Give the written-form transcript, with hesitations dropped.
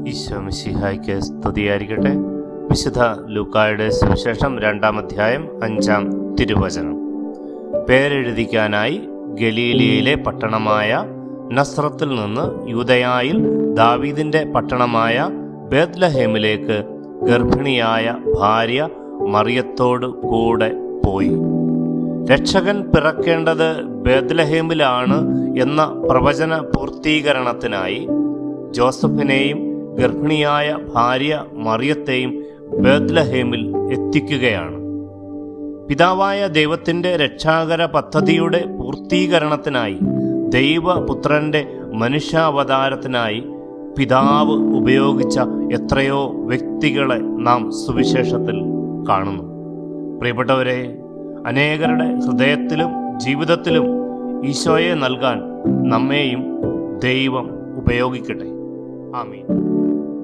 ഈശോ മിശിഹായ്ക്ക് സ്തുതിയായിരിക്കട്ടെ. വിശുദ്ധ ലൂക്കായുടെ സുവിശേഷം 2-ാം അധ്യായം 5-ാം തിരുവചനം. പേരെഴുതിക്കാനായി ഗലീലിയയിലെ പട്ടണമായ നസ്രത്തിൽ നിന്ന് യൂദയായിൽ ദാവീദിന്റെ പട്ടണമായ ബേത്ലഹേമിലേക്ക് ഗർഭിണിയായ ഭാര്യ മറിയത്തോട് കൂടെ പോയി. രക്ഷകൻ പിറക്കേണ്ടത് ബേത്ലഹേമിലാണ് എന്ന പ്രവചന പൂർത്തീകരണത്തിനായി ജോസഫിനെയും ഗർഭിണിയായ ഭാര്യ മറിയത്തെയും ബേത്ലഹേമിൽ എത്തിക്കുകയാണ്. പിതാവായ ദൈവത്തിൻ്റെ രക്ഷാകര പദ്ധതിയുടെ പൂർത്തീകരണത്തിനായി ദൈവപുത്രൻ്റെ മനുഷ്യാവതാരത്തിനായി പിതാവ് ഉപയോഗിച്ച എത്രയോ വ്യക്തികളെ നാം സുവിശേഷത്തിൽ കാണുന്നു. പ്രിയപ്പെട്ടവരെ, അനേകരുടെ ഹൃദയത്തിലും ജീവിതത്തിലും ഈശോയെ നൽകാൻ നമ്മെയും ദൈവം ഉപയോഗിക്കട്ടെ. ആമീൻ.